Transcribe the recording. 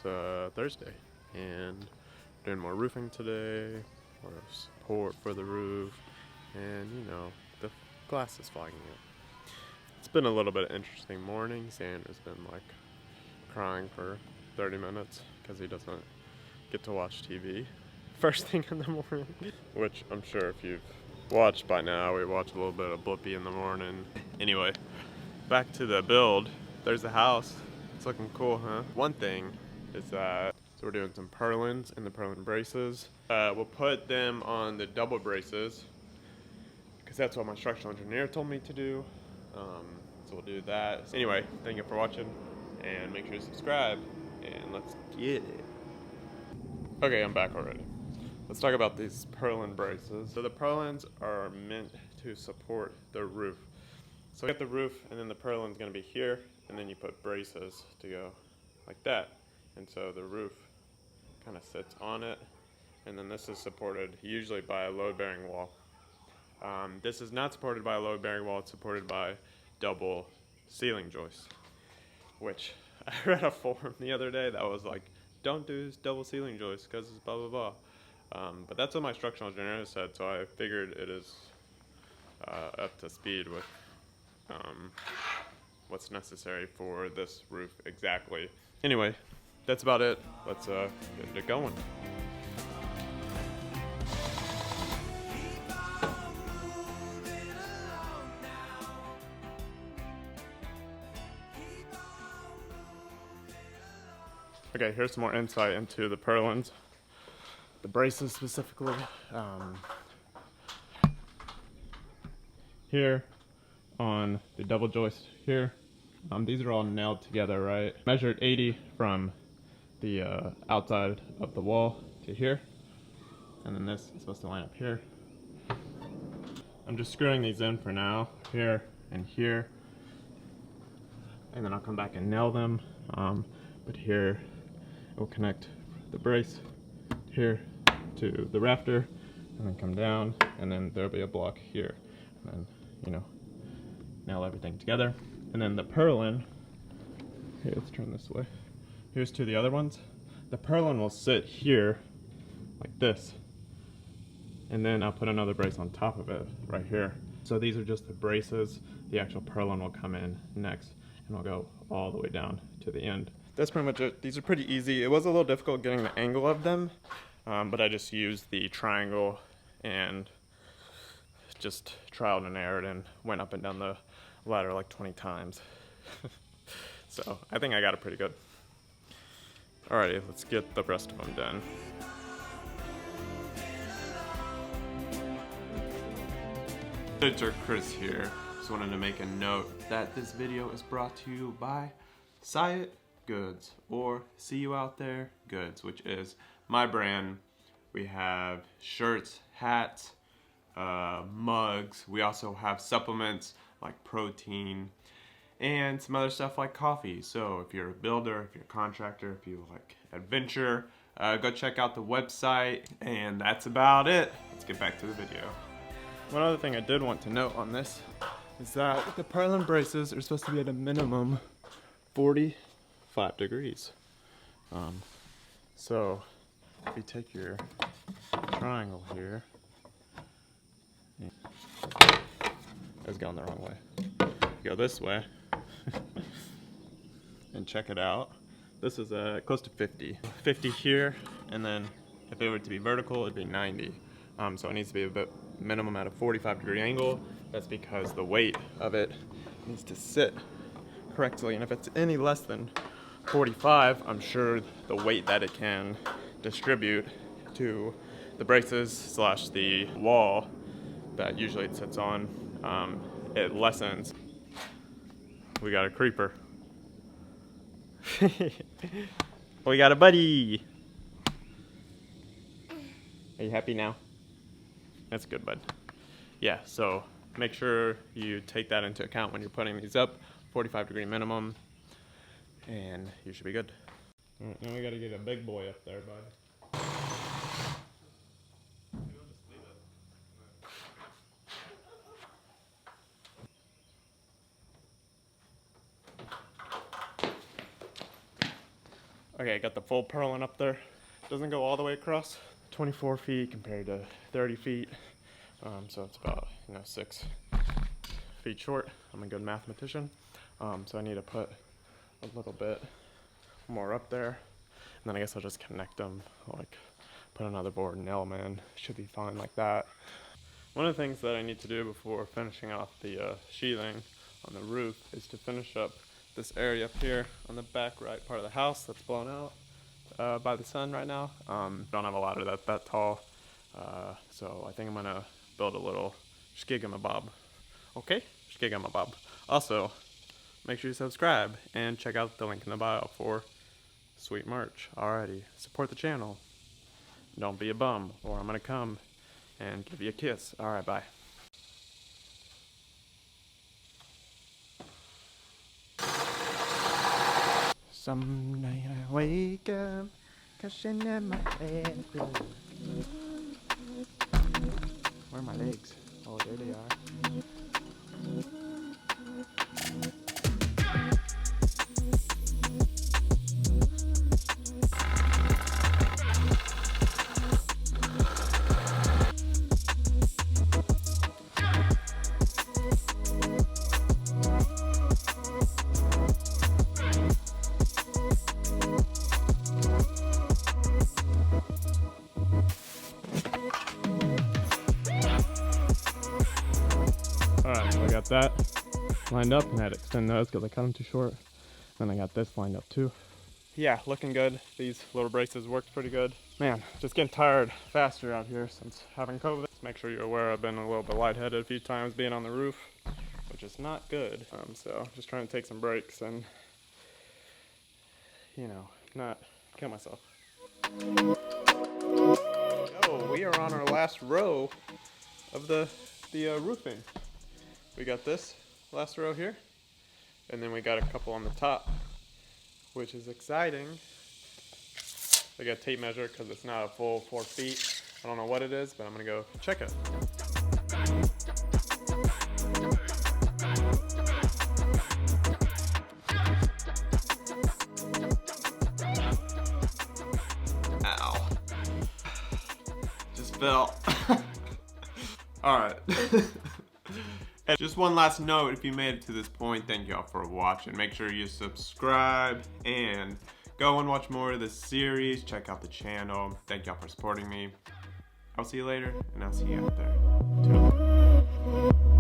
Thursday, and doing more roofing today, more support for the roof, and you know, the glass is fogging up. It's been a little bit of interesting morning. Xander's been like crying for 30 minutes because he doesn't get to watch TV first thing in the morning, which I'm sure if you've watched by now, we watch a little bit of Blippi in the morning. Anyway, back to the build. There's the house. It's looking cool, huh? One thing is that, so we're doing some Purlins in the Purlin braces. We'll put them on the double braces because that's what my structural engineer told me to do. So we'll do that. Anyway, thank you for watching, and make sure to subscribe, and let's get it. Okay, I'm back already. Let's talk about these Purlin braces. So the Purlins are meant to support the roof. So you get the roof, and then the Purlin's gonna be here, and then you put braces to go like that. And so the roof kind of sits on it, and then this is supported usually by a load-bearing wall. This is not supported by a load-bearing wall, it's supported by double ceiling joists, which I read a forum the other day that was like, don't do double ceiling joists because it's blah, blah, blah. But that's what my structural engineer said, so I figured it is up to speed with what's necessary for this roof exactly. Anyway, that's about it. Let's get it going. Okay, here's some more insight into the Purlins, the braces specifically. Here on the double joist here, these are all nailed together, right? Measured 80 from the outside of the wall to here, and then this is supposed to line up here. I'm just screwing these in for now, here and here, and then I'll come back and nail them. But here it will connect the brace here to the rafter, and then come down, and then there'll be a block here, and then, you know, nail everything together. And then the Purlin, here, let's turn this way. Here's to the other ones. The Purlin will sit here like this, and then I'll put another brace on top of it right here. So these are just the braces. The actual Purlin will come in next, and will go all the way down to the end. That's pretty much it. These are pretty easy. It was a little difficult getting the angle of them, but I just used the triangle and just trialed and errored and went up and down the ladder like 20 times. So I think I got it pretty good. Alrighty, let's get the rest of them done. Editor Chris here. Just wanted to make a note that this video is brought to you by Sayet Goods, or See You Out There Goods, which is my brand. We have shirts, hats, mugs. We also have supplements like protein and some other stuff like coffee. So if you're a builder, if you're a contractor, if you like adventure, go check out the website. And that's about it. Let's get back to the video. One other thing I did want to note on this is that the Purlin braces are supposed to be at a minimum 45 degrees. So if you take your triangle here, I was going the wrong way. Go this way and check it out. This is close to 50. 50 here, and then if it were to be vertical, it'd be 90. So it needs to be a bit minimum at a 45-degree angle. That's because the weight of it needs to sit correctly, and if it's any less than 45, I'm sure the weight that it can distribute to the braces slash the wall that usually it sits on, it lessens. We got a creeper. We got a buddy. Are you happy now? That's good, bud. Yeah, so make sure you take that into account when you're putting these up. 45-degree minimum, and you should be good. All right, now we gotta get a big boy up there, bud. Okay, I got the full purlin up there. Doesn't go all the way across. 24 feet compared to 30 feet. So it's about 6 feet short. I'm a good mathematician. So I need to put a little bit more up there. And then I guess I'll just connect them, like put another board and nail them in. Should be fine like that. One of the things that I need to do before finishing off the sheathing on the roof is to finish up this area up here on the back right part of the house that's blown out by the sun right now. Don't have a ladder that's that tall, so I think I'm gonna build a little skigamabob. Okay, skigamabob. Also, make sure you subscribe and check out the link in the bio for sweet merch. Alrighty, support the channel. Don't be a bum, or I'm gonna come and give you a kiss. Alright, bye. Some night I wake up, cushion in my bed. Where are my legs? Oh, there they are. Alright, so I got that lined up and I had to extend those because I cut them too short. Then I got this lined up too. Yeah, looking good. These little braces worked pretty good. Man, just getting tired faster out here since having COVID. Just make sure you're aware I've been a little bit lightheaded a few times being on the roof, which is not good. So just trying to take some breaks and, not kill myself. Oh, we are on our last row of the roofing. We got this last row here, and then we got a couple on the top, which is exciting. I got a tape measure because it's not a full 4 feet. I don't know what it is, but I'm gonna go check it. Ow. Just fell. All right. And just one last note, if you made it to this point, thank y'all for watching. Make sure you subscribe and go and watch more of this series. Check out the channel. Thank y'all for supporting me. I'll see you later, and I'll see you out there. Toodaloo.